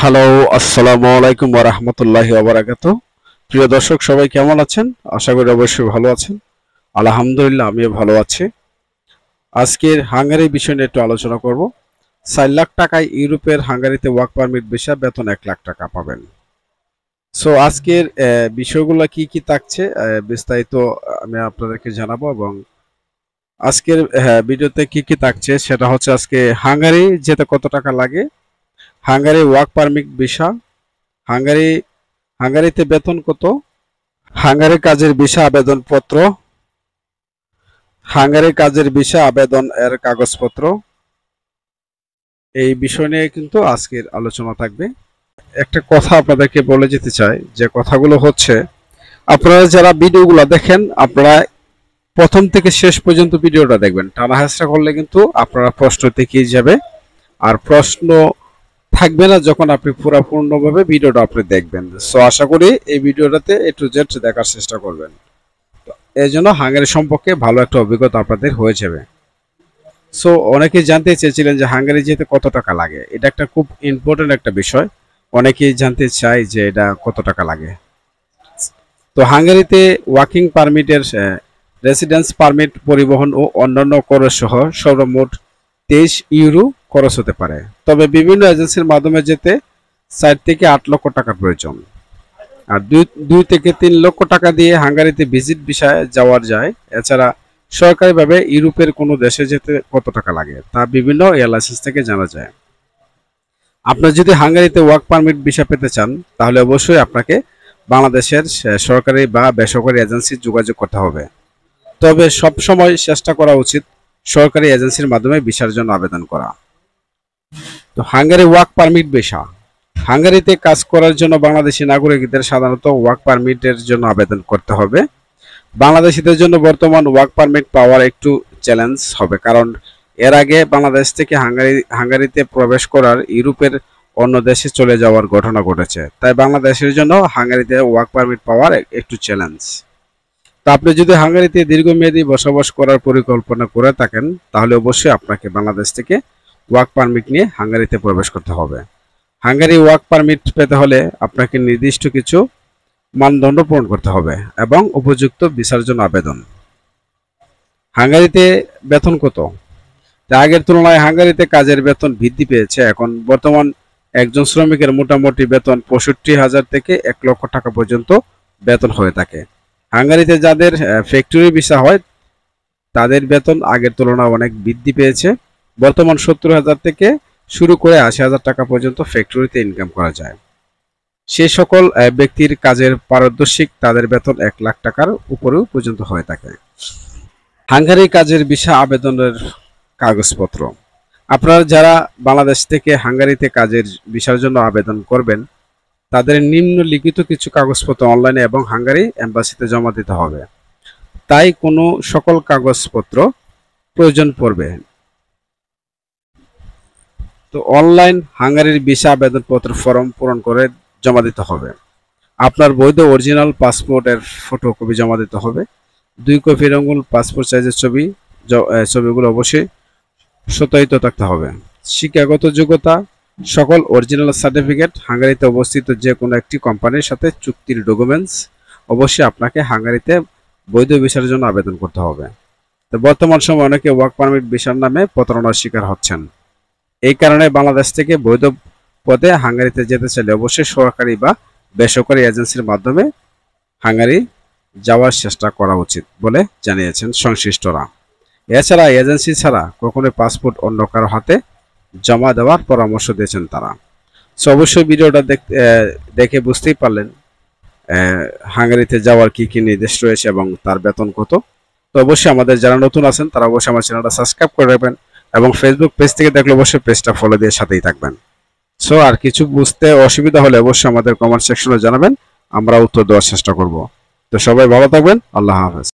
Hello, আসসালামু আলাইকুম ওয়া রাহমাতুল্লাহি ওয়া বারাকাতুহু। প্রিয় দর্শক, সবাই কেমন আছেন? আশা করি অবশ্যই ভালো আছেন। আলহামদুলিল্লাহ, আমিও ভালো আছি। আজকের হাঙ্গেরির বিষয় নিয়ে একটু আলোচনা করব। 4 লাখ টাকায় ইউরোপের হাঙ্গেরিতে ওয়ার্ক পারমিট ভিসা, বেতন 1 লাখ টাকা পাবেন। সো আজকের বিষয়গুলো কি কি থাকছে বিস্তারিত আমি আপনাদেরকে জানাবো, এবং আজকের ভিডিওতে কি কি থাকছে সেটা হচ্ছে আজকে হাঙ্গেরি যেতে কত টাকা লাগে, Hungary work permit visa, Hungary হাঙ্গেরিতে বেতন কত, হাঙ্গেরি কাজের ভিসা আবেদনপত্র, হাঙ্গেরি কাজের ভিসা আবেদন এর কাগজপত্র, এই বিষয় নিয়ে কিন্তু আজকের আলোচনা থাকবে। একটা কথা আপনাদেরকে বলে যেতে চাই, যে কথাগুলো হচ্ছে, আপনারা যারা ভিডিওগুলো দেখেন আপনারা প্রথম থেকে শেষ পর্যন্ত ভিডিওটা দেখবেন। টানা হেঁচড়া করলে কিন্তু আপনারা প্রশ্ন থেকেই যাবে, আর প্রশ্ন থাকবে না যখন আপনি পুরোপূর্ণভাবে ভিডিওটা আপনি দেখবেন। সো আশা করি এই ভিডিওটাতে A to Z দেখার চেষ্টা করবেন। এই জন্য হাঙ্গেরি সম্পর্কে ভালো একটা অভিজ্ঞতা আপনাদের হয়ে যাবে। সো অনেকেই জানতে চেয়েছিলেন যে হাঙ্গেরি যেতে কত টাকা লাগে। এটা একটা খুব ইম্পর্টেন্ট একটা বিষয়, অনেকেই জানতে চায় যে এটা কত টাকা লাগে। তো হাঙ্গেরিতে ওয়ার্কিং পারমিটের রেসিডেন্স পারমিট, পরিবহন ও অন্যান্য খরচ সহ সর্বমোট 23 ইউরো খরচ হতে পারে। তবে বিভিন্ন এজেন্সির মাধ্যমে যেতে 4 থেকে 8 লক্ষ টাকার প্রয়োজন। আর 2 থেকে 3 লক্ষ টাকা দিয়ে হাঙ্গেরিতে ভিজিট ভিসায় যাওয়া যায়। এছাড়া সরকারিভাবে ইউরোপের কোনো দেশে যেতে কত টাকা লাগে তা বিভিন্ন এয়ারলাইন্স থেকে জানা যায়। আপনি যদি হাঙ্গেরিতে ওয়ার্ক পারমিট ভিসা পেতে চান, তাহলে অবশ্যই আপনাকে বাংলাদেশের সরকারি বা বেসরকারি এজেন্সি যোগাযোগ করতে হবে। তবে সব সময় চেষ্টা করা উচিত সরকারি এজেন্সির মাধ্যমে ভিসার জন্য আবেদন করা। তো হাঙ্গেরি ওয়ার্ক পারমিট ভিসা, হাঙ্গেরিতে কাজ করার জন্য বাংলাদেশি নাগরিকদের সাধারণত ওয়ার্ক পারমিটের জন্য আবেদন করতে হবে। বাংলাদেশিদের জন্য বর্তমান ওয়ার্ক পারমিট পাওয়ার একটু চ্যালেঞ্জ হবে, কারণ এর আগে বাংলাদেশ থেকে হাঙ্গেরিতে প্রবেশ করার ইউরোপের অন্য দেশে চলে যাওয়ার ঘটনা ঘটেছে। তাই বাংলাদেশের জন্য হাঙ্গেরিতে ওয়ার্ক পারমিট পাওয়ার একটু চ্যালেঞ্জ। তা আপনি যদি হাঙ্গেরিতে দীর্ঘমেয়াদী বসবাস করার পরিকল্পনা করে থাকেন, তাহলে অবশ্যই আপনাকে বাংলাদেশ থেকে ওয়ার্ক পারমিট নিয়ে হাঙ্গেরিতে প্রবেশ করতে হবে। হাঙ্গেরি ওয়ার্ক পারমিট পেতে হলে আপনাকে নির্দিষ্ট কিছু মানদণ্ড পূরণ করতে হবে এবং উপযুক্ত ভিসার জন্য আবেদন। হাঙ্গেরিতে বেতন কত? আগের তুলনায় হাঙ্গেরিতে কাজের বেতন বৃদ্ধি পেয়েছে। এখন বর্তমান একজন শ্রমিকের মোটামুটি বেতন 65,000 থেকে 1 লক্ষ টাকা পর্যন্ত বেতন হয়ে থাকে। হাঙ্গেরিতে যাদের ফ্যাক্টরি ভিসা হয় তাদের বেতন আগের তুলনায় অনেক বৃদ্ধি পেয়েছে। বর্তমান 70,000 থেকে শুরু করে 80,000 টাকা পর্যন্ত ফ্যাক্টরিতে ইনকাম করা যায়। সেই সকল ব্যক্তির কাজের পারদর্শিক তাদের বেতন 1 লাখ টাকার উপরেও পর্যন্ত হয়ে থাকে। হাঙ্গেরি কাজের ভিসা আবেদনের কাগজপত্র, আপনারা যারা বাংলাদেশ থেকে হাঙ্গেরিতে কাজের ভিসার জন্য আবেদন করবেন, তাদের নিম্নলিখিত কিছু কাগজপত্র অনলাইনে এবং হাঙ্গেরি এম্বাসিতে জমা দিতে হবে। তাই কোনো সকল কাগজপত্র প্রয়োজন পড়বে। তো অনলাইন হাঙ্গেরির ভিসা আবেদনপত্র ফর্ম পূরণ করে জমা দিতে হবে। আপনার বৈধ অরিজিনাল পাসপোর্টের ফটোকপি জমা দিতে হবে। 2 কপি রঙিন পাসপোর্ট সাইজের ছবিগুলো অবশ্যই সত্যায়িত থাকতে হবে। শিক্ষাগত যোগ্যতা, সকল অরিজিনাল সার্টিফিকেট, হাঙ্গেরিতে অবস্থিত যে কোনো একটি কোম্পানির সাথে চুক্তির ডকুমেন্টস। অবশ্যই আপনাকে হাঙ্গেরিতে বৈধ ভিসার জন্য আবেদন করতে হবে। তো বর্তমান সময়ে অনেকে ওয়ার্ক পারমিট ভিসার নামে প্রতারণার শিকার হচ্ছেন। এই কারণে বাংলাদেশ থেকে বৈধ পদে হাঙ্গেরিতে যেতে চাইলে অবশ্যই সরকারি বা বেসরকারি এজেন্সির মাধ্যমে হাঙ্গেরি যাওয়ার চেষ্টা করা উচিত বলে জানিয়েছেন সংশ্লিষ্টরা। এছাড়া এজেন্সি ছাড়া কখনোই পাসপোর্ট অন্য কারো হাতে জমা দেওয়ার পরামর্শ দিয়েছেন তারা। সো অবশ্যই ভিডিওটা দেখে বুঝতেই পারলেন হাঙ্গেরিতে যাওয়ার কি কি নির্দেশ রয়েছে এবং তার বেতন কত। তো অবশ্যই আমাদের যারা নতুন আছেন তারা অবশ্যই আমার চ্যানেলটা সাবস্ক্রাইব করে রাখবেন, এবং ফেসবুক পেজ থেকে দেখলে অবশ্যই পেজটা ফলো দিয়ে সাথেই থাকবেন। সো আর কিছু বুঝতে অসুবিধা হলে অবশ্যই আমাদের কমেন্ট সেকশনে জানাবেন, আমরা উত্তর দেওয়ার চেষ্টা করব। তো সবাই ভালো থাকবেন, আল্লাহ হাফেজ।